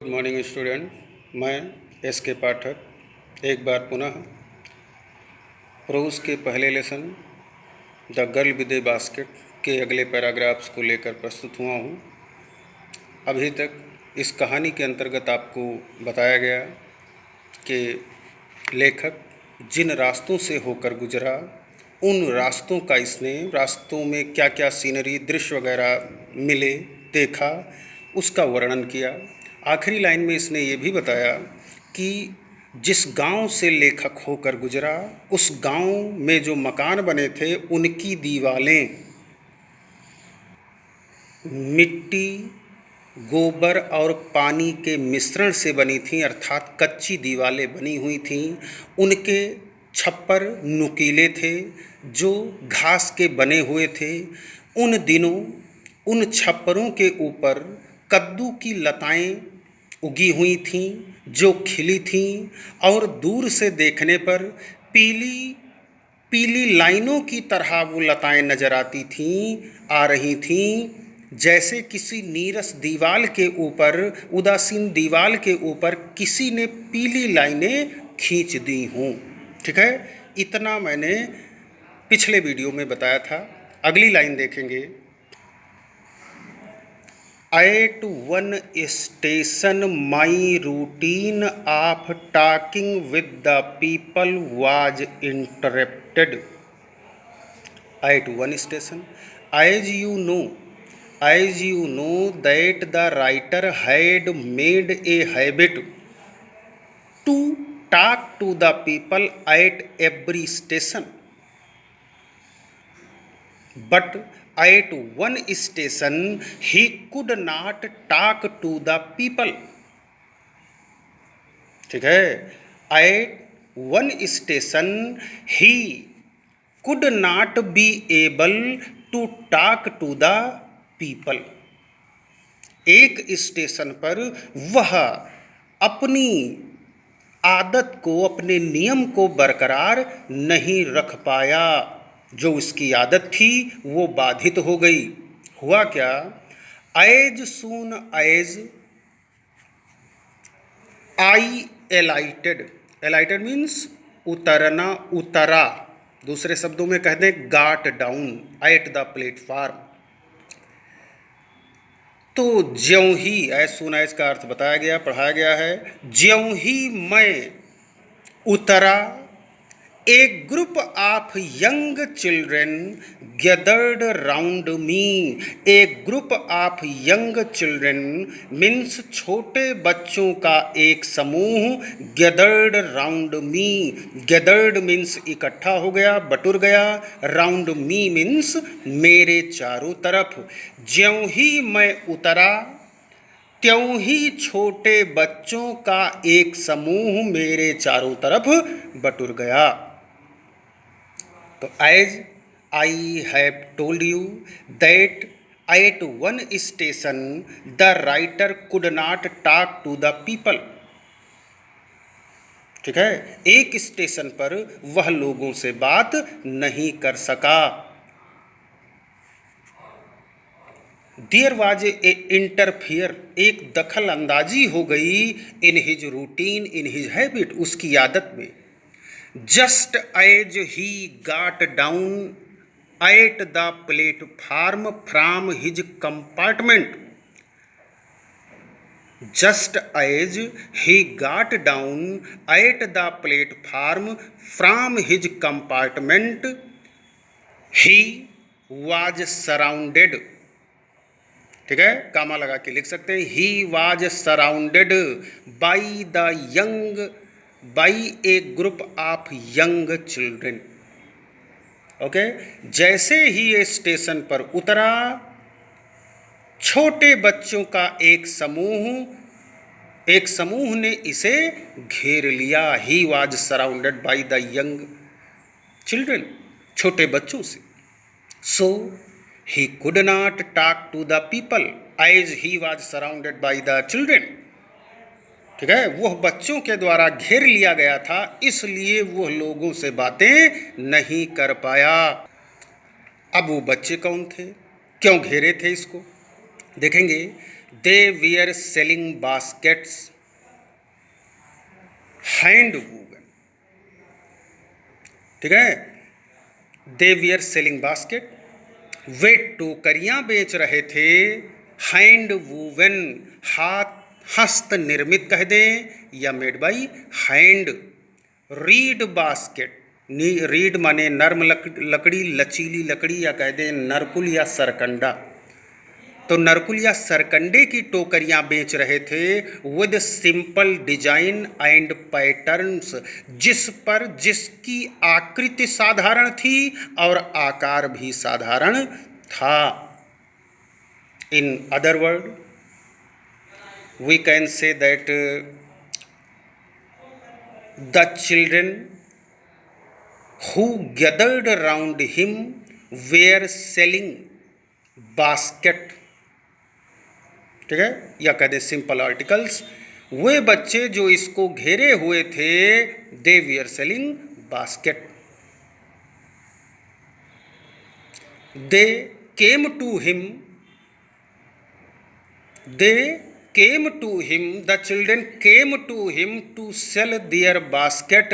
Good morning student. मैं S के पाठक एक बार पुनः प्रोज के पहले lesson the girl with A basket के अगले पैराग्राफ्स को लेकर प्रस्तुत हुआ हूँ। अभी तक इस कहानी के अंतर्गत आपको बताया गया कि लेखक जिन रास्तों से होकर गुजरा, उन रास्तों का इसने रास्तों में क्या क्या सीनरी दृश्य वगैरह मिले, देखा, उसका वर्णन किया। आखिरी लाइन में इसने ये भी बताया कि जिस गांव से लेखक होकर गुजरा, उस गांव में जो मकान बने थे उनकी दीवारें मिट्टी, गोबर और पानी के मिश्रण से बनी थीं, अर्थात कच्ची दीवारें बनी हुई थीं। उनके छप्पर नुकीले थे जो घास के बने हुए थे। उन दिनों उन छप्परों के ऊपर कद्दू की लताएं उगी हुई थीं जो खिली थीं और दूर से देखने पर पीली पीली लाइनों की तरह वो लताएं नजर आती थीं, आ रही थीं, जैसे किसी नीरस दीवार के ऊपर, उदासीन दीवार के ऊपर किसी ने पीली लाइनें खींच दी हों। ठीक है, इतना मैंने पिछले वीडियो में बताया था। अगली लाइन देखेंगे। At one station, my routine of talking with the people was interrupted. At one station, as you know that the writer had made a habit to talk to the people at every station. But at one station he could not talk to the people. ठीक है, at one station he could not be able to talk to the people. एक station पर वह अपनी आदत को, अपने नियम को बरकरार नहीं रख पाया। जो उसकी आदत थी वो बाधित हो गई। हुआ क्या? As soon as I alighted means उतरना, उतरा। दूसरे शब्दों में कह दें got down at the platform. तो ज्यों ही, एज सून एज का अर्थ बताया गया, पढ़ाया गया है। ज्यों ही मैं उतरा, a group of young children gathered round me. A group of young children means छोटे बच्चों का एक समूह, gathered round me. Gathered means इकट्ठा हो गया, बटुर गया। round me means मेरे चारों तरफ। ज्यों ही मैं उतरा, त्यों ही छोटे बच्चों का एक समूह मेरे चारों तरफ बटुर गया। तो as I have told you that at one station the writer could not talk to the people. ठीक है, एक स्टेशन पर वह लोगों से बात नहीं कर सका। देयर वाज ए इंटरफियर, एक दखल अंदाजी हो गई in his routine, in his habit, उसकी आदत में। Just as he got down at the platform from his compartment, just as he got down at the platform from his compartment, he was surrounded। ठीक है, कामा लगा के लिख सकते हैं। he was surrounded by the young, by a group of young children। Okay, जैसे ही ये station पर उतरा, छोटे बच्चों का एक समूह ने इसे घेर लिया। He was surrounded by the young children, छोटे बच्चों से। So he could not talk to the people as he was surrounded by the children. ठीक है, वह बच्चों के द्वारा घेर लिया गया था, इसलिए वह लोगों से बातें नहीं कर पाया। अब वो बच्चे कौन थे, क्यों घेरे थे इसको, देखेंगे। They were selling baskets hand woven, ठीक है। दे वेयर सेलिंग बास्केट, वे टोकरियां बेच रहे थे, हैंड वूवन हाथ हस्त निर्मित कह दें या made by hand. Read basket, read माने नर्म लकड़ी, लचीली लकड़ी, या कह दें नरकुल या सरकंडा। तो नरकुल या सरकंडे की टोकरियां बेच रहे थे with simple design and patterns, जिसकी आकृति साधारण थी और आकार भी साधारण था। In other word we can say that the children who gathered around him were selling basket, ठीक है, या कह दे सिंपल आर्टिकल्स, वे बच्चे जो इसको घेरे हुए थे, they were selling basket. They came to him, they came to him, the children came to him to sell their basket,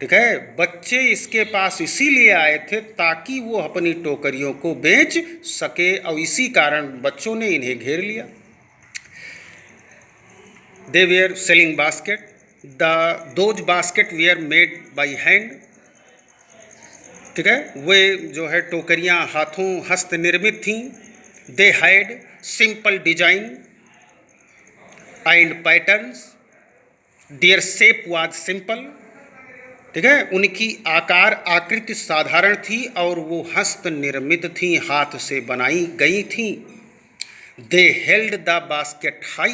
ठीक है। बच्चे इसके पास इसीलिए आए थे ताकि वो अपनी टोकरियों को बेच सके, और इसी कारण बच्चों ने इन्हें घेर लिया। They were selling basket, those basket were made by hand, ठीक है, वे जो है टोकरियां हाथों हस्त निर्मित थीं। They had simple design and patterns, their shape was simple, ठीक है, उनकी आकार आकृति साधारण थी और वो हस्त निर्मित थी, हाथ से बनाई गई थी। दे held the basket high,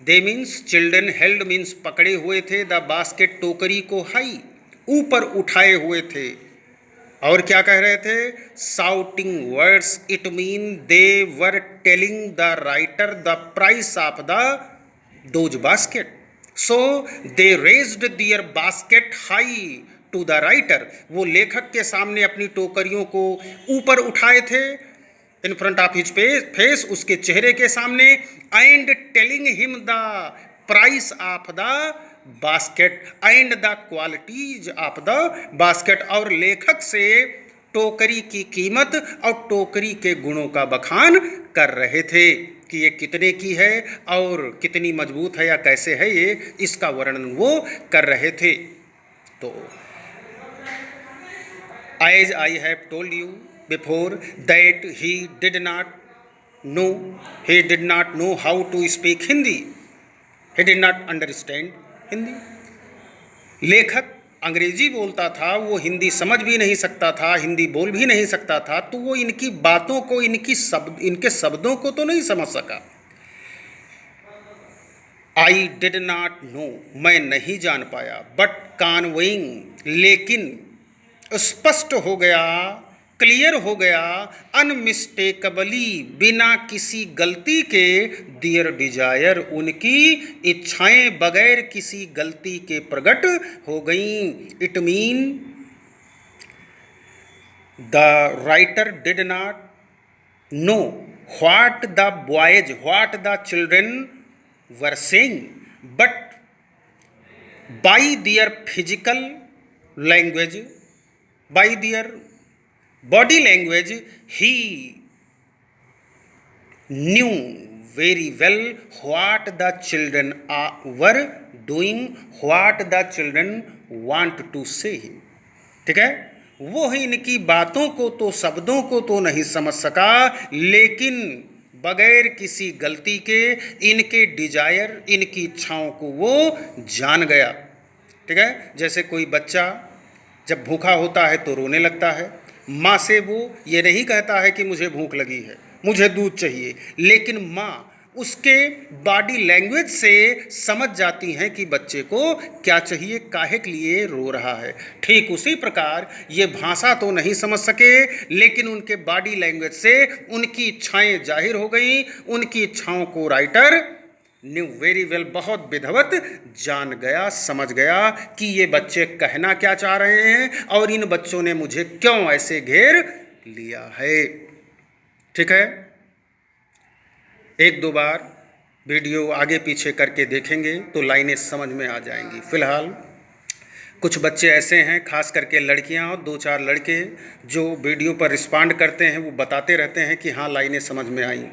they means children, held means पकड़े हुए थे, द बास्केट टोकरी को हाई ऊपर उठाए हुए थे। और क्या कह रहे थे? Shouting words, it mean they were telling the writer the price of the those basket, so they raised their basket high to the writer, वो लेखक के सामने अपनी टोकरियों को ऊपर उठाए थे, in front of his face, उसके चेहरे के सामने, and telling him the price of the basket and the qualities of the basket, और लेखक से टोकरी की कीमत और टोकरी के गुणों का बखान कर रहे थे कि ये कितने की है और कितनी मजबूत है या कैसे है ये, इसका वर्णन वो कर रहे थे। तो as I have told you before that he did not know how to speak Hindi, he did not understand Hindi. लेखक अंग्रेजी बोलता था, वो हिंदी समझ भी नहीं सकता था, हिंदी बोल भी नहीं सकता था, तो वो इनकी बातों को, इनके शब्दों को तो नहीं समझ सका। आई डिड नॉट नो, मैं नहीं जान पाया, बट कन्वेइंग, लेकिन स्पष्ट हो गया, क्लियर हो गया, अनमिस्टेकेबली, बिना किसी गलती के, दियर डिजायर, उनकी इच्छाएं बगैर किसी गलती के प्रकट हो गईं। It mean the writer did not know what the boys, what the children were saying, but by their physical language, by their body language, he knew very well what the children were doing, what the children want to say him, ठीक है। वो ही इनकी बातों को तो, शब्दों को तो नहीं समझ सका, लेकिन बगैर किसी गलती के इनके डिजायर, इनकी इच्छाओं को वो जान गया, ठीक है। जैसे कोई बच्चा जब भूखा होता है तो रोने लगता है, माँ से वो ये नहीं कहता है कि मुझे भूख लगी है, मुझे दूध चाहिए, लेकिन माँ उसके बॉडी लैंग्वेज से समझ जाती हैं कि बच्चे को क्या चाहिए, काहे के लिए रो रहा है। ठीक उसी प्रकार ये भाषा तो नहीं समझ सके, लेकिन उनके बॉडी लैंग्वेज से उनकी इच्छाएं जाहिर हो गई, उनकी इच्छाओं को राइटर न्यू वेरी वेल, बहुत विधिवत जान गया, समझ गया कि ये बच्चे कहना क्या चाह रहे हैं और इन बच्चों ने मुझे क्यों ऐसे घेर लिया है, ठीक है। एक दो बार वीडियो आगे पीछे करके देखेंगे तो लाइनें समझ में आ जाएंगी। फ़िलहाल कुछ बच्चे ऐसे हैं, खास करके लड़कियां और 2-4 लड़के, जो वीडियो पर रिस्पॉन्ड करते हैं, वो बताते रहते हैं कि हाँ लाइनें समझ में आई।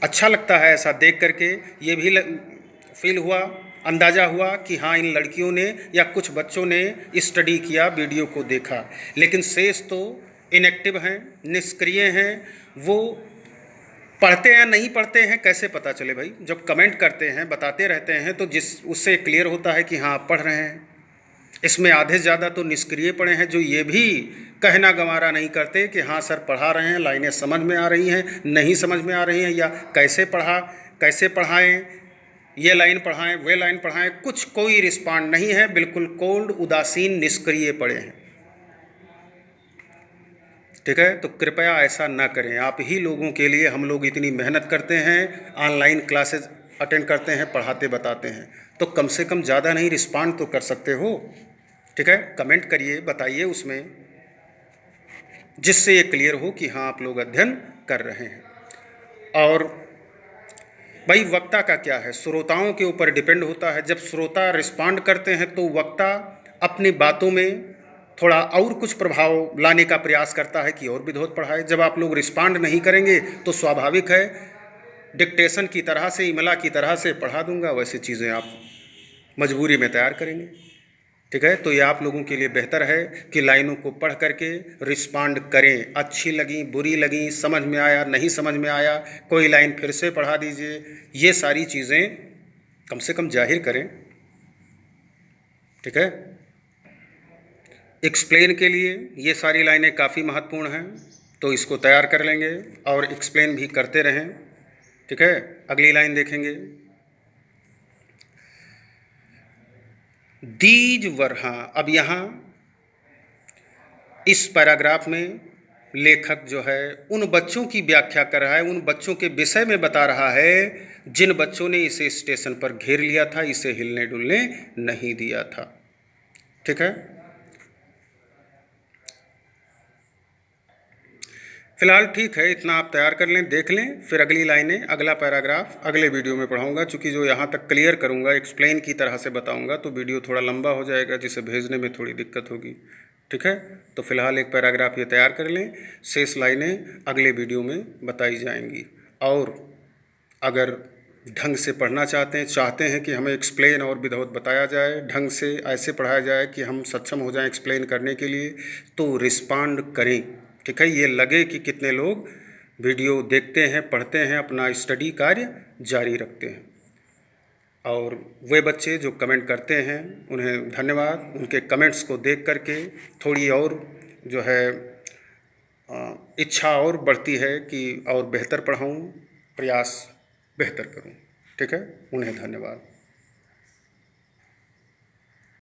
अच्छा लगता है ऐसा देख करके। ये भी फील हुआ, अंदाज़ा हुआ कि हाँ इन लड़कियों ने या कुछ बच्चों ने स्टडी किया, वीडियो को देखा। लेकिन शेष तो इनएक्टिव हैं, निष्क्रिय हैं। वो पढ़ते हैं नहीं पढ़ते हैं कैसे पता चले भाई? जब कमेंट करते हैं, बताते रहते हैं, तो उससे क्लियर होता है कि हाँ आप पढ़ रहे हैं। इसमें आधे ज़्यादा तो निष्क्रिय पड़े हैं, जो ये भी कहना गंवारा नहीं करते कि हाँ सर पढ़ा रहे हैं, लाइनें समझ में आ रही हैं, नहीं समझ में आ रही हैं, या कैसे पढ़ाएं, ये लाइन पढ़ाएं, वे लाइन पढ़ाएं। कुछ कोई रिस्पॉन्ड नहीं है, बिल्कुल कोल्ड, उदासीन, निष्क्रिय पड़े हैं। ठीक है, तो कृपया ऐसा ना करें। आप ही लोगों के लिए हम लोग इतनी मेहनत करते हैं, ऑनलाइन क्लासेस अटेंड करते हैं, पढ़ाते बताते हैं, तो कम से कम ज़्यादा नहीं रिस्पॉन्ड तो कर सकते हो। ठीक है, कमेंट करिए, बताइए उसमें, जिससे ये क्लियर हो कि हाँ आप लोग अध्ययन कर रहे हैं। और भाई वक्ता का क्या है, श्रोताओं के ऊपर डिपेंड होता है। जब श्रोता रिस्पॉन्ड करते हैं तो वक्ता अपनी बातों में थोड़ा और कुछ प्रभाव लाने का प्रयास करता है कि और विधवत पढ़ाए। जब आप लोग रिस्पॉन्ड नहीं करेंगे तो स्वाभाविक है, डिक्टेशन की तरह से, इमला की तरह से पढ़ा दूंगा, वैसी चीज़ें आप मजबूरी में तैयार करेंगे। ठीक है, तो ये आप लोगों के लिए बेहतर है कि लाइनों को पढ़ करके रिस्पॉन्ड करें। अच्छी लगी, बुरी लगी, समझ में आया, नहीं समझ में आया, कोई लाइन फिर से पढ़ा दीजिए, ये सारी चीज़ें कम से कम जाहिर करें। ठीक है, एक्सप्लेन के लिए ये सारी लाइनें काफ़ी महत्वपूर्ण हैं, तो इसको तैयार कर लेंगे और एक्सप्लेन भी करते रहें। ठीक है, अगली लाइन देखेंगे। दीज वर, हाँ अब यहाँ इस पैराग्राफ में लेखक जो है उन बच्चों की व्याख्या कर रहा है, उन बच्चों के विषय में बता रहा है जिन बच्चों ने इसे स्टेशन पर घेर लिया था, इसे हिलने डुलने नहीं दिया था। ठीक है, फिलहाल ठीक है, इतना आप तैयार कर लें, देख लें, फिर अगली लाइनें, अगला पैराग्राफ अगले वीडियो में पढ़ाऊंगा। चूँकि जो यहाँ तक क्लियर करूँगा, एक्सप्लेन की तरह से बताऊँगा, तो वीडियो थोड़ा लंबा हो जाएगा, जिसे भेजने में थोड़ी दिक्कत होगी। ठीक है, तो फिलहाल एक पैराग्राफ ये तैयार कर लें, शेष लाइनें अगले वीडियो में बताई जाएंगी। और अगर ढंग से पढ़ना चाहते हैं कि हमें एक्सप्लेन और विधवत बताया जाए, ढंग से ऐसे पढ़ाया जाए कि हम सक्षम हो जाएं एक्सप्लेन करने के लिए, तो रिस्पॉन्ड करें। ठीक है, ये लगे कि कितने लोग वीडियो देखते हैं, पढ़ते हैं, अपना स्टडी कार्य जारी रखते हैं। और वे बच्चे जो कमेंट करते हैं उन्हें धन्यवाद। उनके कमेंट्स को देख करके थोड़ी और जो है इच्छा और बढ़ती है कि और बेहतर पढ़ाऊँ, प्रयास बेहतर करूँ। ठीक है, उन्हें धन्यवाद।